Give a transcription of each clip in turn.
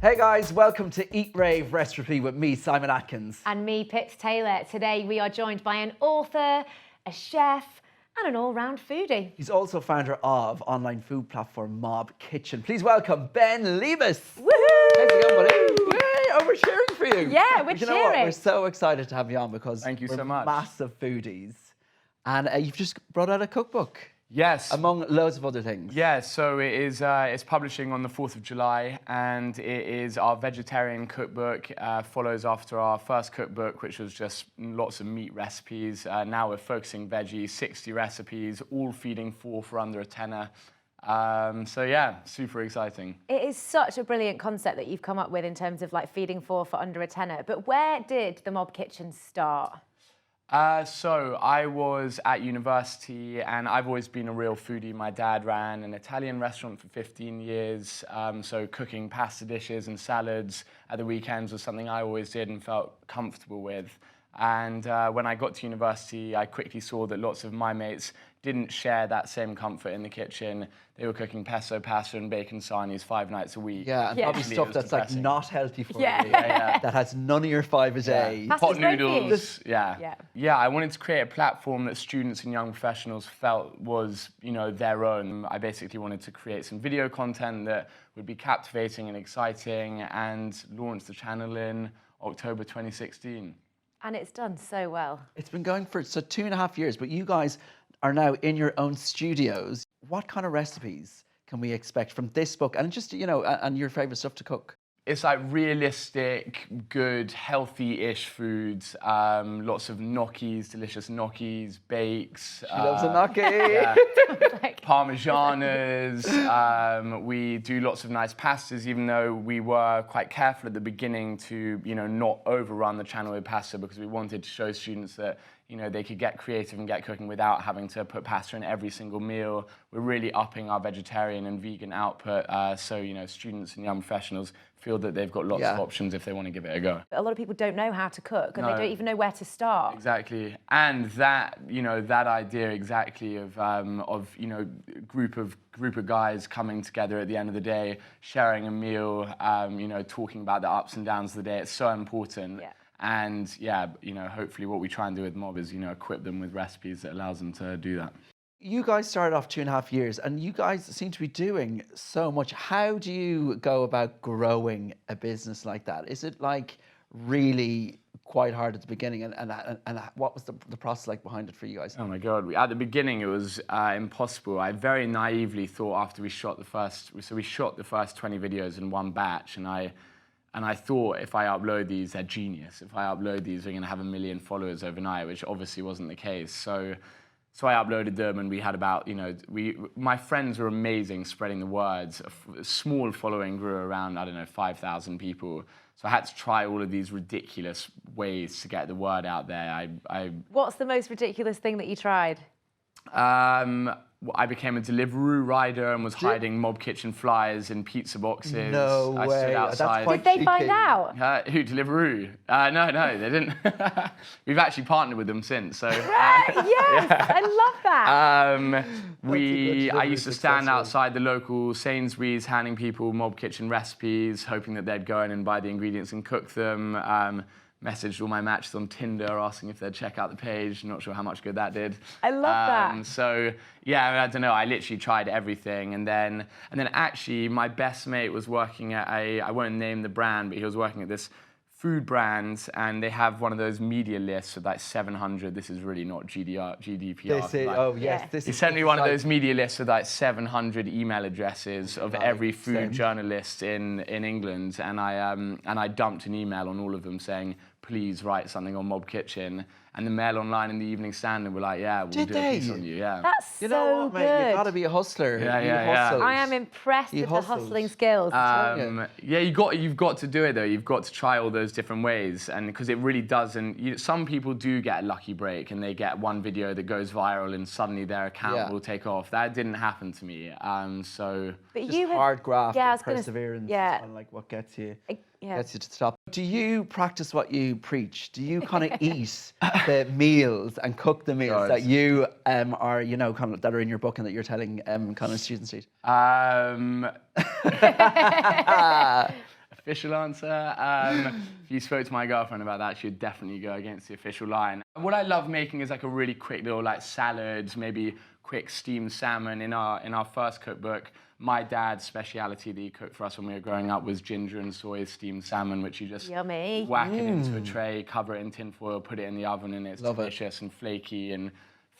Hey guys, welcome to Eat, Rave, Recipe with me, Simon Atkins. And me, Pips Taylor. Today we are joined by an author, a chef, and an all-round foodie. He's also founder of online food platform Mob Kitchen. Please welcome Ben Lebus. Woohoo! How's it going, buddy? Yay, oh, we're cheering for you. Yeah, we're You know what? cheering. We're so excited to have you on because Thank you we're so much. massive foodies. And you've just brought out a cookbook, Yes. among loads of other things. Yeah, so it is. It's publishing on the 4th of July, and it is our vegetarian cookbook. Follows after our first cookbook, which was just lots of meat recipes. Now we're focusing veggies, 60 recipes, all feeding four for under a tenner. So yeah, super exciting. It is such a brilliant concept that you've come up with in terms of like feeding four for under a tenner. But where did the Mob Kitchen start? So I was at university and I've always been a real foodie. My dad ran an Italian restaurant for 15 years. So cooking pasta dishes and salads at the weekends was something I always did and felt comfortable with. And when I got to university, I quickly saw that lots of my mates didn't share that same comfort in the kitchen. They were cooking pesto pasta and bacon sarnies 5 nights a week. Yeah, and probably Actually, stuff it was that's depressing. like not healthy for Yeah. you. Yeah. That has none of your 5 a day. Pasta's Pot great for you. noodles, Yeah. Yeah, I wanted to create a platform that students and young professionals felt was, their own. I basically wanted to create some video content that would be captivating and exciting and launch the channel in October 2016. And it's done so well. It's been going for 2.5 years, but you guys are now in your own studios. What kind of recipes can we expect from this book and just, and your favorite stuff to cook? It's like realistic, good, healthy-ish foods. Lots of gnocchis, delicious gnocchis, bakes. She loves a gnocchi. Yeah. Parmesanas. We do lots of nice pastas, even though we were quite careful at the beginning to, not overrun the channel with pasta because we wanted to show students that, they could get creative and get cooking without having to put pasta in every single meal. We're really upping our vegetarian and vegan output, so students and young professionals feel that they've got lots of options if they want to give it a go. A lot of people don't know how to cook and they No. don't even know where to start. Exactly, and that that idea exactly of group of guys coming together at the end of the day, sharing a meal, talking about the ups and downs of the day. It's so important. Yeah. And hopefully what we try and do with Mob is equip them with recipes that allows them to do that. You guys started off 2.5 years and you guys seem to be doing so much. How do you go about growing a business like that? Is it like really quite hard at the beginning and what was the process like behind it for you guys? Oh my God, at the beginning it was impossible. I very naively thought after we shot the first 20 videos in one batch and I thought if I upload these, they're genius. If I upload these, we're going to have 1 million followers overnight, which obviously wasn't the case. So I uploaded them, and we had about, my friends were amazing spreading the words. A small following grew around, 5,000 people. So I had to try all of these ridiculous ways to get the word out there. What's the most ridiculous thing that you tried? I became a Deliveroo rider and was hiding Mob Kitchen flyers in pizza boxes. No I way. stood outside. That's quite Did they find cheeky. out? Who, Deliveroo? No, they didn't. We've actually partnered with them since. So. Yes, I love that. I used to stand successful. outside the local Sainsbury's handing people Mob Kitchen recipes, hoping that they'd go in and buy the ingredients and cook them. Messaged all my matches on Tinder asking if they'd check out the page. Not sure how much good that did. I love that. So yeah, I don't know. I literally tried everything, and then actually my best mate was working at I won't name the brand, but he was working at this food brand, and they have one of those media lists of like 700. This is really not GDPR. This is, like, oh yes, Yeah. this he is. sent me this one is of like- those media lists with like 700 email addresses of every food same. journalist in England, and I dumped an email on all of them saying, please write something on Mob Kitchen. And the Mail Online and the Evening Standard were like, yeah, we'll Did do a piece they? on you. Yeah. That's You so know what, mate? good. You gotta be a hustler. Yeah, You yeah, yeah. hustled. I am impressed You with the hustled. hustling skills. Yeah, you've got to do it though. You've got to try all those different ways, and because it really doesn't. Some people do get a lucky break, and they get one video that goes viral, and suddenly their account Yeah. will take off. That didn't happen to me. So But Just you have, hard graft, yeah, I and was gonna s- perseverance, yeah. and like what gets you yeah. gets you to stop. Do you practice what you preach? Do you kind of eat the meals and cook the meals God. that you are, kind of that are in your book and that you're telling kind of students to eat? official answer. If you spoke to my girlfriend about that, she'd definitely go against the official line. What I love making is like a really quick little like salads, maybe quick steamed salmon. In our first cookbook, my dad's speciality that he cooked for us when we were growing up was ginger and soy steamed salmon, which you just Yummy. whack it into a tray, cover it in tin foil, put it in the oven, and it's delicious and flaky and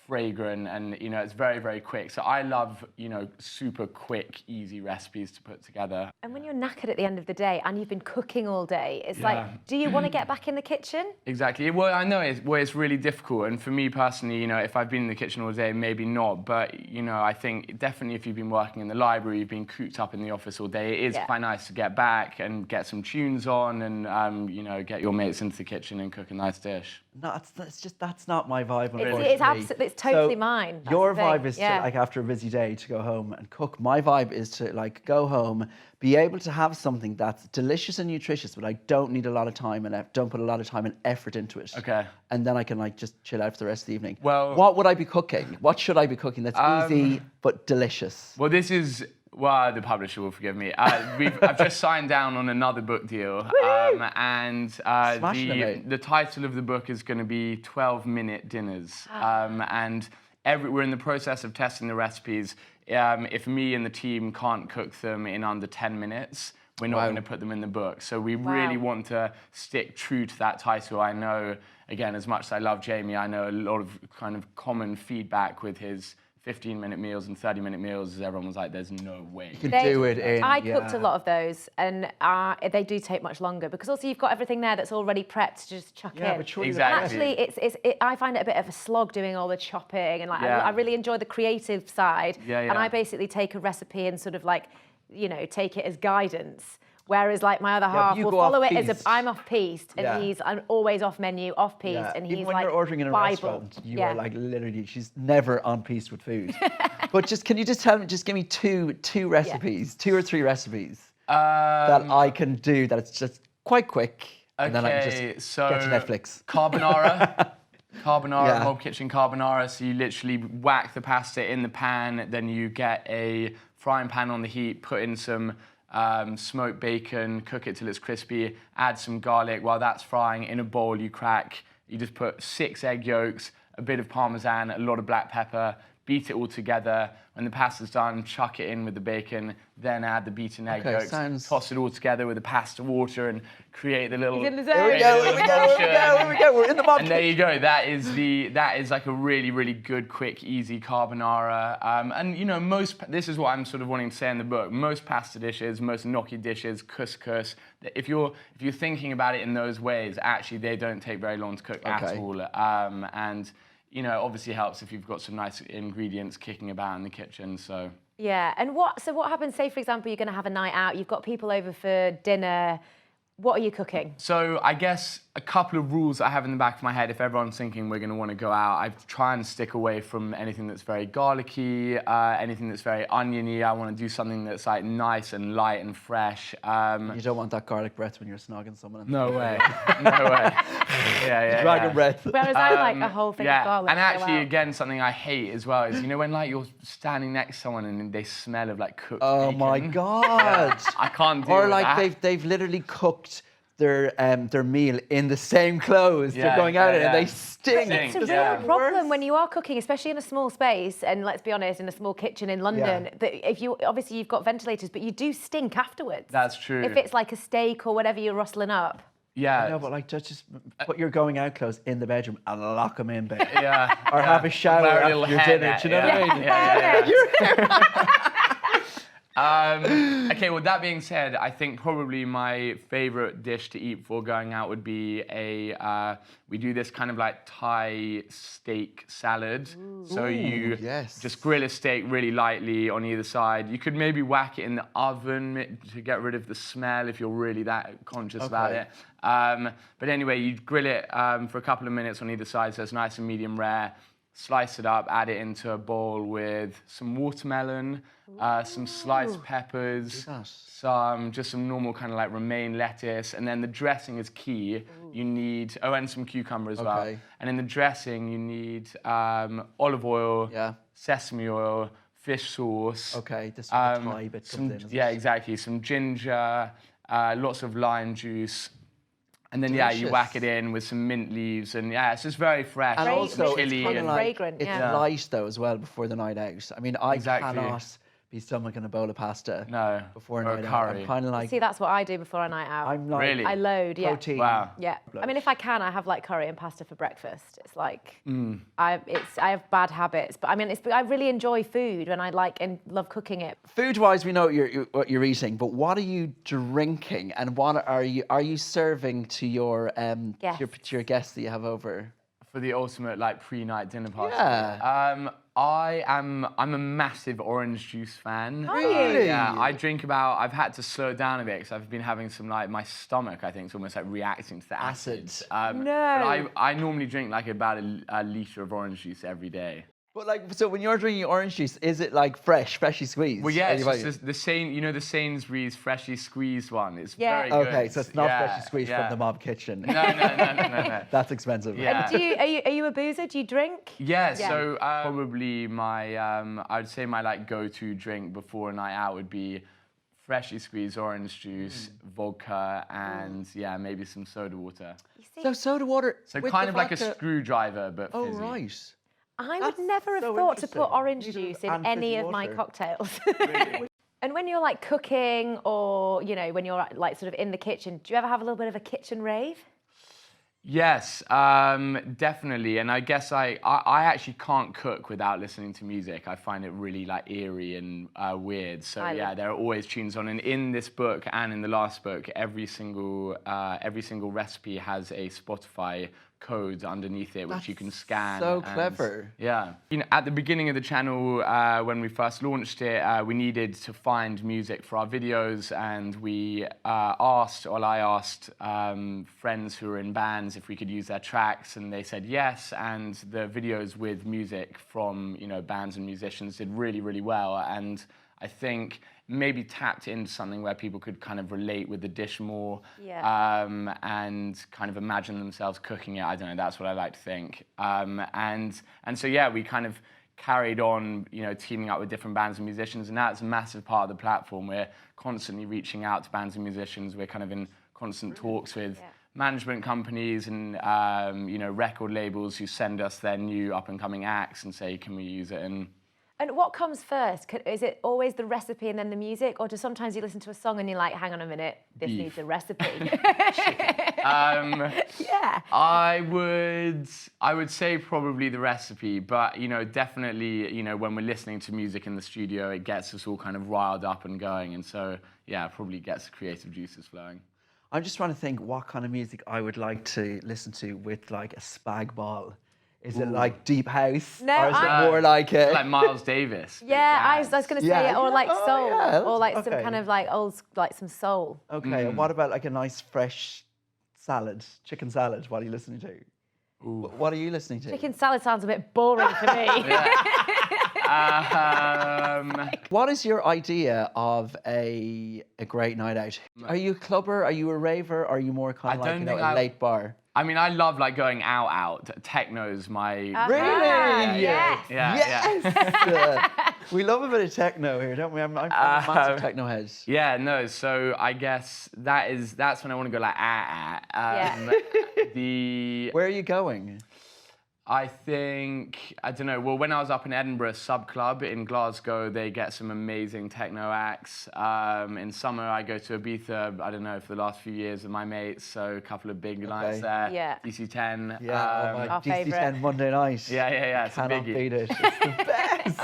fragrant, and you know, it's very, very quick. So I love, you know, super quick, easy recipes to put together. And when you're knackered at the end of the day and you've been cooking all day, it's like, do you want to get back in the kitchen? Exactly. Well, I know it's really difficult, and for me personally, you know, if I've been in the kitchen all day, maybe not. But you know, I think definitely if you've been working in the library, you've been cooped up in the office all day, it is quite nice to get back and get some tunes on, and you know, get your mates into the kitchen and cook a nice dish. No, it's just that's not my vibe. It's totally mine. That's your the thing. vibe is to, like, after a busy day, to go home and cook. My vibe is to like go home, be able to have something that's delicious and nutritious, but I don't need a lot of time and don't put a lot of time and effort into it. Okay. And then I can like just chill out for the rest of the evening. Well, what would I be cooking? What should I be cooking that's easy but delicious? Well, this is. Well, the publisher will forgive me. I've just signed down on another book deal, and the title of the book is going to be 12-minute dinners. And we're in the process of testing the recipes. If me and the team can't cook them in under 10 minutes, we're not going to put them in the book. So we really want to stick true to that title. I know, again, as much as I love Jamie, I know a lot of kind of common feedback with his 15-minute meals and 30-minute meals, everyone was like, there's no way. You can do it in. I cooked a lot of those, and they do take much longer, because also you've got everything there that's already prepped to just chuck in. But surely exactly. Actually, I find it a bit of a slog doing all the chopping, and like I really enjoy the creative side. And I basically take a recipe and sort of like, you know, take it as guidance. Whereas like my other half will follow it as I'm off-piste, and I'm always off menu, off-piste, and he's even when like you're ordering in a restaurant, you are like literally, she's never on-piste with food. But can you just tell me, just give me two recipes, 2 or 3 recipes that I can do that it's just quite quick, and then I can just get to Netflix. Carbonara. Mob Kitchen carbonara. So you literally whack the pasta in the pan, then you get a frying pan on the heat, put in some smoked bacon, cook it till it's crispy, add some garlic. While that's frying, in a bowl you just put 6 egg yolks, a bit of Parmesan, a lot of black pepper, beat it all together. When the pasta's done, chuck it in with the bacon, then add the beaten egg yolks, toss it all together with the pasta water, and create the little... Here we go, we're in the mob. And there you go, that is like a really, really good, quick, easy carbonara. And you know, this is what I'm sort of wanting to say in the book, most pasta dishes, most gnocchi dishes, couscous, if you're thinking about it in those ways, actually they don't take very long to cook at all. And you know, it obviously helps if you've got some nice ingredients kicking about in the kitchen, so. Yeah, and what happens, say for example, you're going to have a night out, you've got people over for dinner, what are you cooking? So I guess a couple of rules I have in the back of my head, if everyone's thinking we're going to want to go out, I try and stick away from anything that's very garlicky, anything that's very oniony. I want to do something that's like nice and light and fresh. You don't want that garlic breath when you're snogging someone. No way. No way. Yeah. Dragon breath. Whereas I like a whole thing of garlic. And actually, again, something I hate as well is, you know, when like you're standing next to someone and they smell of like cooked bacon. Oh my God. I can't do Or that. like they've literally cooked their meal in the same clothes. They're going out and they stink. It's a real problem when you are cooking, especially in a small space, and let's be honest, in a small kitchen in London, that if you, obviously you've got ventilators, but you do stink afterwards. That's true. If it's like a steak or whatever you're rustling up. Yeah. No, but like just put your going out clothes in the bedroom and lock them in bed. Yeah. Or have a shower after your dinner. Do you know what I mean? Okay, well, that being said, I think probably my favorite dish to eat before going out would be we do this kind of like Thai steak salad. So you just grill a steak really lightly on either side. You could maybe whack it in the oven to get rid of the smell if you're really that conscious about it. But anyway, you grill it for a couple of minutes on either side so it's nice and medium rare. Slice it up, add it into a bowl with some watermelon, some sliced peppers, some normal kind of like romaine lettuce, and then the dressing is key. You need, and some cucumber as well. And in the dressing, you need olive oil, sesame oil, fish sauce. This is the Thai bit comes in, exactly. Some ginger, lots of lime juice. And then, Delicious. you whack it in with some mint leaves, and it's just very fresh. And also, chili it's kind of like, fragrant, it's light though as well before the night out. I mean, I cannot be stomaching a bowl of pasta before a night out. I'm kind of like... See, that's what I do before a night out. I'm like... Really? I load, protein. Wow. Yeah. I mean, if I can, I have like curry and pasta for breakfast. It's like, I have bad habits, but I mean, I really enjoy food and I like and love cooking it. Food-wise, we know what you're eating, but what are you drinking and what are you serving to your guests that you have over? For the ultimate like pre-night dinner party. Yeah. I'm a massive orange juice fan. Really? Yeah, I've had to slow it down a bit because I've been having some like, my stomach I think is almost like reacting to the acids. No. But I normally drink like about a litre of orange juice every day. But like, so when you're drinking orange juice, is it like freshly squeezed? Well, yeah, it's just the the Sainsbury's freshly squeezed one. It's very good. Okay, so it's not freshly squeezed from the mob kitchen. No. That's expensive. Yeah. And are you a boozer? Do you drink? Yeah. So probably my I would say my like go-to drink before a night out would be freshly squeezed orange juice, vodka, and maybe some soda water. So soda water. So kind of like a screwdriver, but fizzy. Oh right. I would never have thought to put orange juice in any of my cocktails. Really? And when you're like cooking or, when you're like sort of in the kitchen, do you ever have a little bit of a kitchen rave? Yes, definitely. And I guess I actually can't cook without listening to music. I find it really like eerie and weird. So there are always tunes on. And in this book and in the last book, every single recipe has a Spotify code underneath it, which you can scan. So clever. Yeah. At the beginning of the channel, when we first launched it, we needed to find music for our videos, and I asked friends who were in bands if we could use their tracks, and they said yes. And the videos with music from bands and musicians did really, really well. And I think maybe tapped into something where people could kind of relate with the dish more and kind of imagine themselves cooking it. I don't know, that's what I like to think. And so, we kind of carried on, teaming up with different bands and musicians, and that's a massive part of the platform. We're constantly reaching out to bands and musicians. We're kind of in constant talks with management companies and, record labels who send us their new up-and-coming acts and say, can we use it? And what comes first? Is it always the recipe and then the music? Or do sometimes you listen to a song and you're like, hang on a minute, this needs a recipe? Yeah. I would say probably the recipe, but, definitely, when we're listening to music in the studio, it gets us all kind of riled up and going. And so, probably gets the creative juices flowing. I'm just trying to think what kind of music I would like to listen to with like a spag ball. Is it like deep house? No, or is it more like like Miles Davis? I was going to say, or like soul, or like some kind of like old, like some soul. Okay, and what about like a nice fresh salad, chicken salad? What are you listening to? Ooh. What are you listening to? Chicken salad sounds a bit boring to me. What is your idea of a great night out? Are you a clubber? Are you a raver? Or are you more kind of like a late bar? I mean, I love like going out. Techno's my... Really? Yes. Yes. We love a bit of techno here, don't we? I'm a massive techno head. Yeah, no, so I guess that's when I want to go like, Where are you going? I think, I don't know, well, when I was up in Edinburgh, Sub Club in Glasgow, they get some amazing techno acts. In summer, I go to Ibiza, I don't know, for the last few years with my mates, so a couple of big nights there. Yeah. DC10. Yeah, our DC10 Monday night. Yeah, it's a biggie. Beat it. It's the best.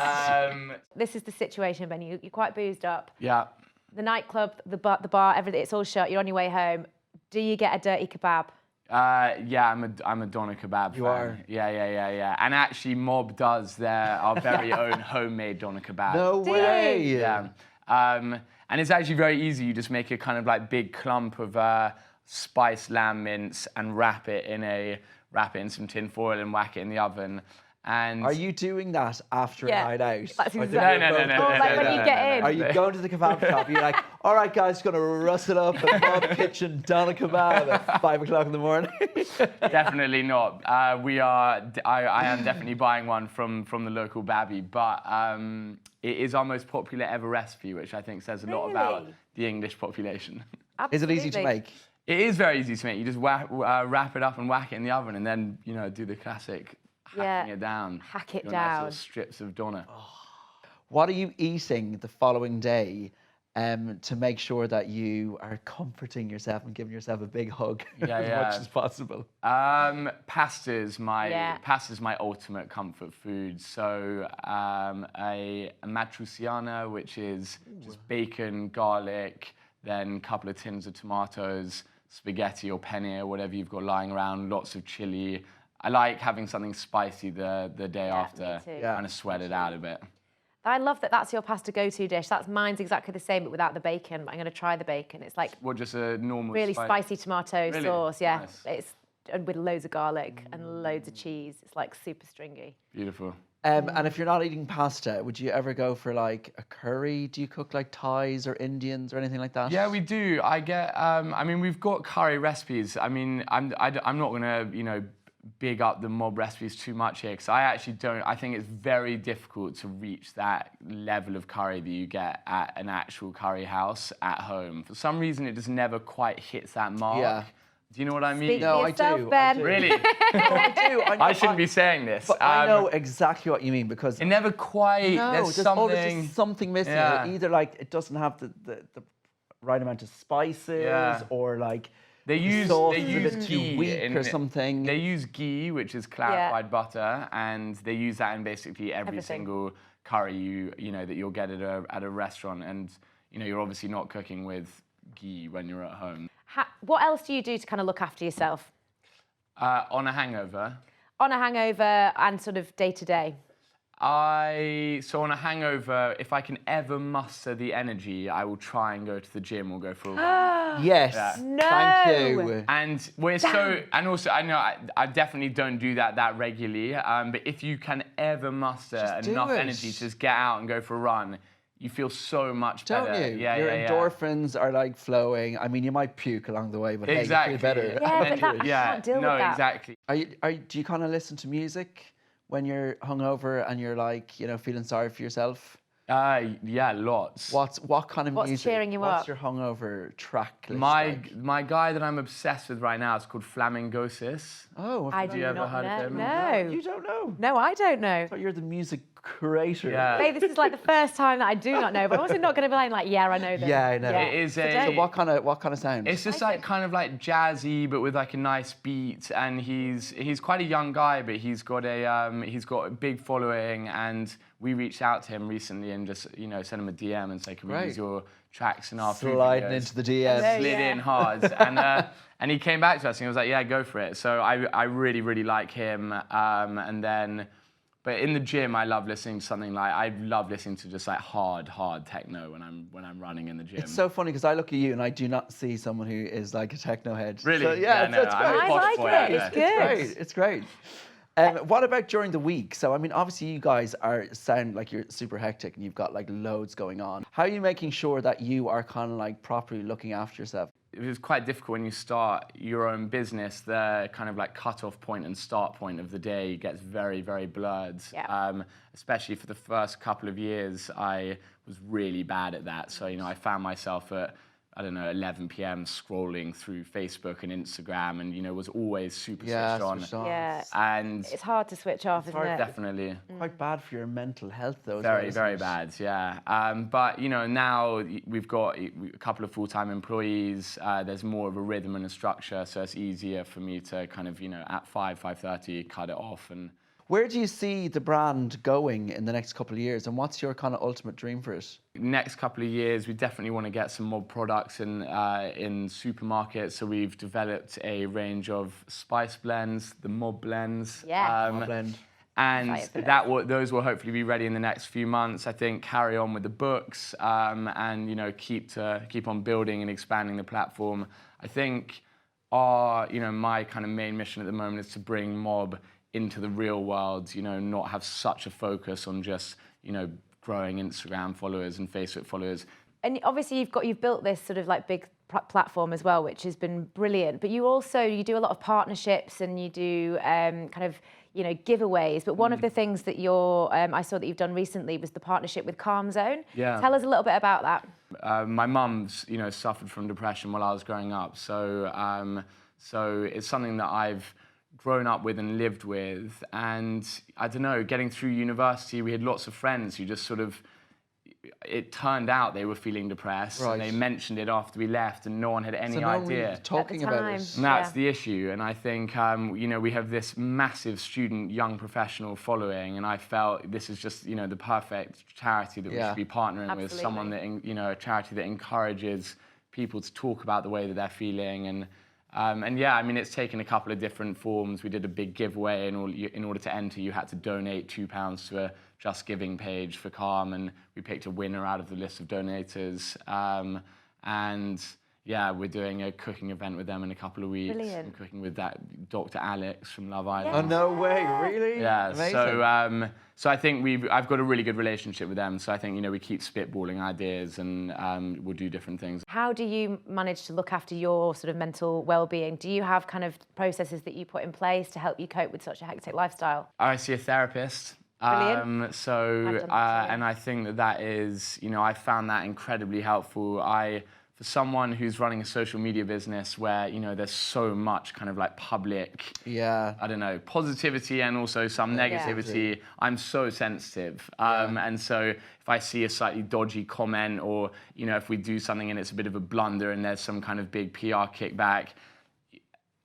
This is the situation, Ben. You're quite boozed up. Yeah. The nightclub, the bar, everything, it's all shut. You're on your way home. Do you get a dirty kebab? I'm a doner kebab fan. You are? Yeah. And actually, Mob does our very own homemade doner kebab. No way! Yeah. And it's actually very easy. You just make a kind of like big clump of spiced lamb mince and wrap it in some tin foil and whack it in the oven. And are you doing that after a night out? That's exactly. No. Like when you get in. Are you going to the kebab shop? You're like, all right, guys, gonna rustle up a Mob kitchen doner kebab at 5 o'clock in the morning. Definitely not. I am definitely buying one from the local Babby, but it is our most popular ever recipe, which I think says a lot about the English population. Absolutely. Is it easy to make? It is very easy to make. You just wrap it up and whack it in the oven, and then do the classic hacking it down. Hack it Nice down. little strips of doner. What are you eating the following day to make sure that you are comforting yourself and giving yourself a big hug as much as possible? Pasta's my ultimate comfort food. So a matriciana, which is just bacon, garlic, then a couple of tins of tomatoes, spaghetti or penne or whatever you've got lying around, lots of chili. I like having something spicy the day after, kind of sweat it out a bit. I love that that's your pasta go-to dish. Mine's exactly the same, but without the bacon. But I'm going to try the bacon. It's like just a normal really spicy tomato sauce. Yeah, nice. It's with loads of garlic and loads of cheese. It's like super stringy. Beautiful. And if you're not eating pasta, would you ever go for like a curry? Do you cook like Thais or Indians or anything like that? Yeah, we do. I get. I mean, we've got curry recipes. I mean, I'm not going to big up the mob recipes too much here, because I actually don't. I think it's very difficult to reach that level of curry that you get at an actual curry house at home. For some reason, it just never quite hits that mark. Yeah. Do you know what I mean? Speak for yourself, I do. Ben. Really? No, I do. I shouldn't be saying this. But I know exactly what you mean, because it never quite. there's just something missing. Yeah. Either like it doesn't have the right amount of spices, or like they use a bit too weak or something. They use ghee, which is clarified butter, and they use that in basically every single curry that you'll get at a restaurant. And you're obviously not cooking with ghee when you're at home. What else do you do to kind of look after yourself? On a hangover? On a hangover and sort of day to day? So on a hangover, if I can ever muster the energy, I will try and go to the gym or go for a run. Yes. Yeah. No. Thank you. And we're and also I know I definitely don't do that regularly. But if you can ever muster enough energy to just get out and go for a run, you feel so much better. Don't you? Yeah, Your endorphins are like flowing. I mean, you might puke along the way, but hey, you feel better. Yeah, but I can't deal with that. No, exactly. Do you kind of listen to music when you're hungover and you're like, feeling sorry for yourself? Yeah, lots. What kind of music? What's cheering you up? What's your hungover track list My guy that I'm obsessed with right now is called Flamingosis. Oh, have you ever heard of him? No. You don't know? No, I don't know. I thought you're the music curator. Yeah. Hey, this is like the first time that I do not know, but I'm also not going to be like, yeah, I know this. Yeah, I know. It is So what kind of sound? It's just like kind of like jazzy, but with like a nice beat. And he's quite a young guy, but he's got a big following. And we reached out to him recently and just sent him a DM and said, can we use your tracks in our food Sliding videos? into the DM. Slid in hard. And he came back to us and he was like, yeah, go for it. So I really, really like him. But in the gym, I love listening to something like, I love listening to just like hard techno when I'm running in the gym. It's so funny because I look at you and I do not see someone who is like a techno head. Really? So, yeah, it's great. I like it. It's good. It's great. What about during the week? So, I mean, obviously you guys sound like you're super hectic and you've got like loads going on. How are you making sure that you are kind of like properly looking after yourself? It was quite difficult when you start your own business. The kind of like cut-off point and start point of the day gets very, very blurred. Yeah. Especially for the first couple of years, I was really bad at that. So, I found myself at, 11 p.m. scrolling through Facebook and Instagram and, was always super switched on. Yeah. And it's hard to switch off, isn't it? Definitely. Quite bad for your mental health, though. Very, very bad, yeah. But, now we've got a couple of full-time employees. There's more of a rhythm and a structure, so it's easier for me to kind of, at 5:30, cut it off. And where do you see the brand going in the next couple of years, and what's your kind of ultimate dream for it? Next couple of years, we definitely want to get some mob products in supermarkets. So we've developed a range of spice blends, the mob blends. Yeah. Mob blend. And those will hopefully be ready in the next few months. I think carry on with the books and keep on building and expanding the platform. I think my kind of main mission at the moment is to bring mob into the real world, not have such a focus on just, growing Instagram followers and Facebook followers. And obviously you've built this sort of like big platform as well, which has been brilliant. But you do a lot of partnerships and you do you know, giveaways. But one of the things that I saw that you've done recently was the partnership with Calm Zone. Yeah. Tell us a little bit about that. My mum's, you know, suffered from depression while I was growing up, so it's something that I've grown up with and lived with. And I don't know, getting through university, we had lots of friends who just sort of, it turned out they were feeling depressed, and they mentioned it after we left, and no one had any idea. Talking about it. And that's the issue. And I think, you know, we have this massive student, young professional following, and I felt this is just, you know, the perfect charity that we should be partnering with, someone that, you know, a charity that encourages people to talk about the way that they're feeling. And yeah, I mean, it's taken a couple of different forms. We did a big giveaway, and in order to enter, you had to donate £2 to a Just Giving page for Calm, and we picked a winner out of the list of donators. And yeah, we're doing a cooking event with them in a couple of weeks. Brilliant. I'm cooking with that Dr. Alex from Love Island. Oh, no way, really? Yeah, amazing. So I think I've got a really good relationship with them. So I think, you know, we keep spitballing ideas, and we'll do different things. How do you manage to look after your sort of mental well-being? Do you have kind of processes that you put in place to help you cope with such a hectic lifestyle? I see a therapist. Brilliant. And I think that is, you know, I found that incredibly helpful. For someone who's running a social media business where, you know, there's so much kind of like public, I don't know, positivity and also some negativity, I'm so sensitive. And so if I see a slightly dodgy comment, or, you know, if we do something and it's a bit of a blunder and there's some kind of big PR kickback,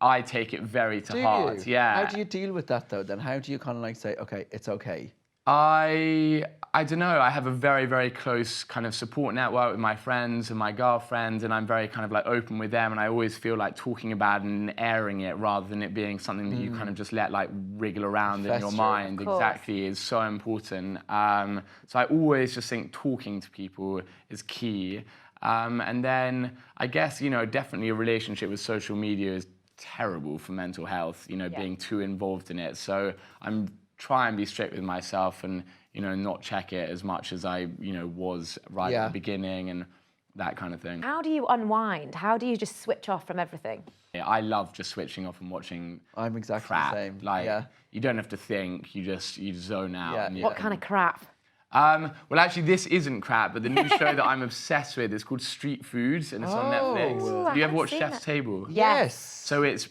I take it very to heart. Yeah. How do you deal with that though? Then how do you kind of like say, okay, it's okay? I don't know. I have a very, very close kind of support network with my friends and my girlfriend, and I'm very kind of like open with them, and I always feel like talking about it and airing it rather than it being something that you kind of just let like wriggle around in your mind. Exactly, is so important. So I always just think talking to people is key. And then I guess, you know, definitely a relationship with social media is terrible for mental health, you know, being too involved in it. So I'm try and be strict with myself and, you know, not check it as much as I, you know, was right at the beginning and that kind of thing. How do you unwind? How do you just switch off from everything? Yeah, I love just switching off and watching I'm exactly crap. the same. Like, you don't have to think, you zone out. Yeah. And What kind of crap? Well, actually, this isn't crap, but the new show that I'm obsessed with is called Street Foods, and it's on Netflix. Do you ever watch Chef's Table? Yes. So it's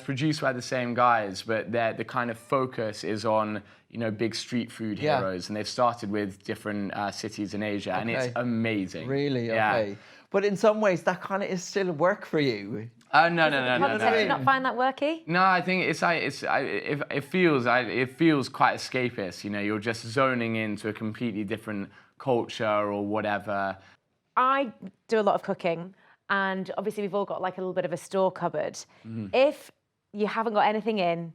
produced by the same guys, but the kind of focus is on, you know, big street food heroes, and they've started with different cities in Asia, and it's amazing. Really? Okay. But in some ways, that kind of is still work for you. No. Do you not find that worky? No, I think it feels quite escapist. You know, you're just zoning into a completely different culture or whatever. I do a lot of cooking, and obviously we've all got like a little bit of a store cupboard. If you haven't got anything in,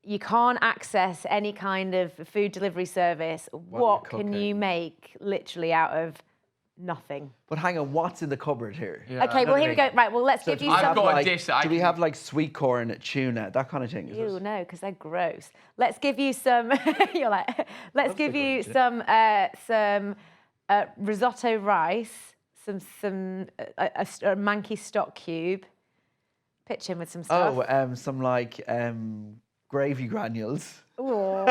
you can't access any kind of food delivery service, what can you make literally out of nothing? But hang on, what's in the cupboard here? Yeah, okay, well, here we go. Right, well, let's give you some... I've got a dish that do we have like sweet corn, tuna, that kind of thing? Ew, no, because they're gross. Let's give you some... You're like... Let's give you some risotto rice, a manky stock cube. Pitch in with some stuff. Oh, some like gravy granules. Oh.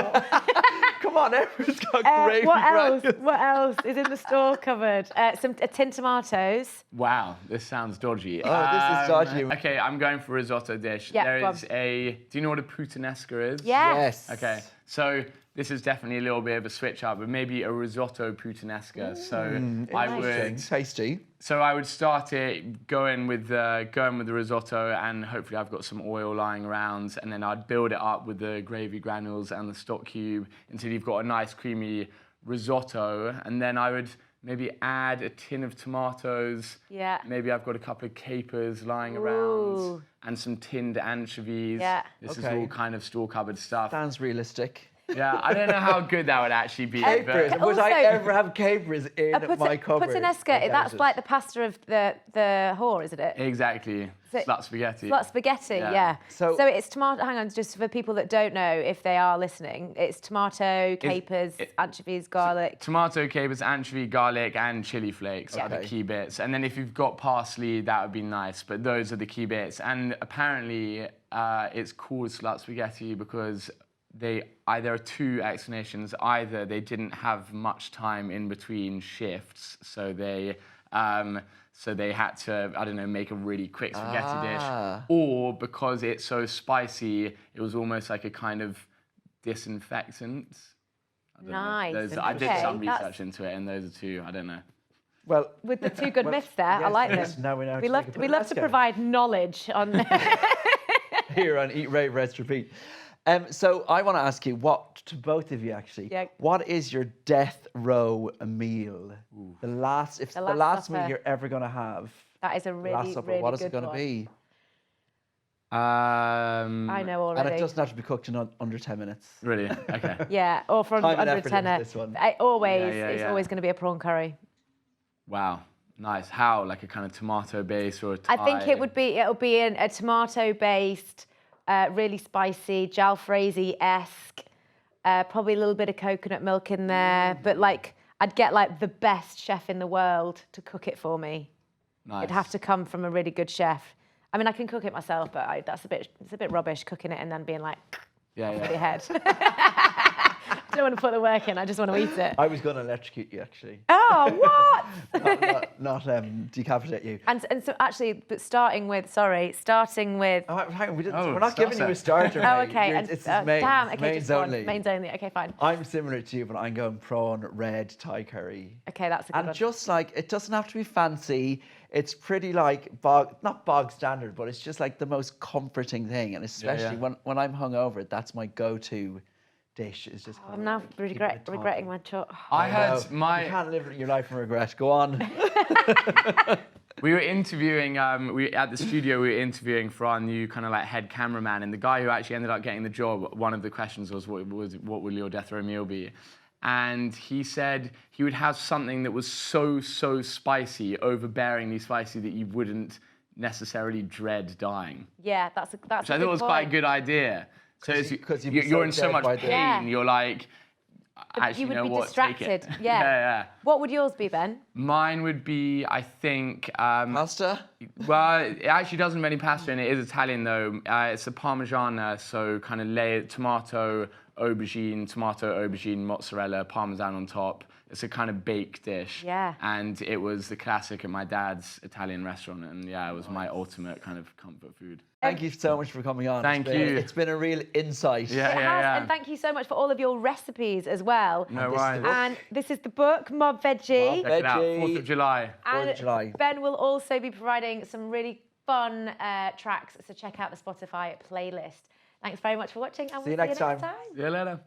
Come on, everyone's got gravy granules. What else is in the store cupboard? A tin tomatoes. Wow, this sounds dodgy. Oh, this is dodgy. Okay, I'm going for a risotto dish. Yeah, there is do you know what a puttanesca is? Yes. Okay, so this is definitely a little bit of a switch up, but maybe a risotto puttanesca. So I would tasty. So I would start it going with the risotto, and hopefully I've got some oil lying around, and then I'd build it up with the gravy granules and the stock cube until you've got a nice creamy risotto, and then I would maybe add a tin of tomatoes. Yeah. Maybe I've got a couple of capers lying around and some tinned anchovies. Yeah. This is all kind of store cupboard stuff. Sounds realistic. Yeah, I don't know how good that would actually be. Capers. Would I ever have capers in my cupboard? Puttanesca, that's like the pasta of the whore, isn't it? Exactly. Slut spaghetti. Slut spaghetti, yeah. So it's tomato, hang on, just for people that don't know, if they are listening, it's tomato, capers, anchovies, garlic. Tomato, capers, anchovy, garlic, and chili flakes are the key bits. And then if you've got parsley, that would be nice, but those are the key bits. And apparently it's called slut spaghetti because there are two explanations. Either they didn't have much time in between shifts, so they had to, I don't know, make a really quick spaghetti dish, or because it's so spicy, it was almost like a kind of disinfectant. Nice. I did some research into it, and those are two. I don't know. Well, with the two good myths there, I like them. Now we know. We love to provide knowledge on here on Eat, Rave, Rest, Repeat. So I want to ask you, to both of you actually, what is your death row meal? Ooh. The last meal you're ever going to have. That is a really, really what is good it going to be? I know already. And it doesn't have to be cooked in under 10 minutes. Really? Okay. Yeah, or from under 10 minutes. It's always going to be a prawn curry. Wow. Nice. How? Like a kind of tomato base or a Thai? I think it'll be a tomato-based, really spicy, jalfrezi-esque, probably a little bit of coconut milk in there. But like, I'd get like the best chef in the world to cook it for me. Nice. It'd have to come from a really good chef. I mean, I can cook it myself, but it's a bit rubbish cooking it and then being like, for your head. I don't want to put the work in. I just want to eat it. I was going to electrocute you, actually. Oh, what? not decapitate you. And so actually, but starting with. Oh, hang on, we're not giving you a starter. Oh, okay. It's mains only. Mains only. Okay, fine. I'm similar to you, but I'm going prawn, red, Thai curry. Okay, that's a good one. And just like, it doesn't have to be fancy. It's pretty like not bog standard, but it's just like the most comforting thing. And especially when I'm hungover, that's my go-to dish. Is just. I'm now regretting my choice. You can't live your life in regret. Go on. We were interviewing. At the studio. We were interviewing for our new kind of like head cameraman, and the guy who actually ended up getting the job. One of the questions was, "What will your death row meal be?" And he said he would have something that was so spicy, overbearingly spicy, that you wouldn't necessarily dread dying. Yeah, that's. Which I thought was quite a good idea. So you're in so much pain, you're like, actually, you would be what? distracted. Take it. Yeah. What would yours be, Ben? Mine would be, I think... pasta? Well, it actually doesn't have any pasta in it. It is Italian, though. It's a Parmigiana, so kind of layered tomato, aubergine, mozzarella, Parmesan on top. It's a kind of baked dish. Yeah. And it was the classic at my dad's Italian restaurant. And yeah, it was my ultimate kind of comfort food. Thank you so much for coming on. Thank you. It's been a real insight. Yeah. And thank you so much for all of your recipes as well. No worries. And this is the book, Mob Veggie. Check it out, 4th of July. And Ben will also be providing some really fun tracks, so check out the Spotify playlist. Thanks very much for watching, and we'll see you next time. See you later.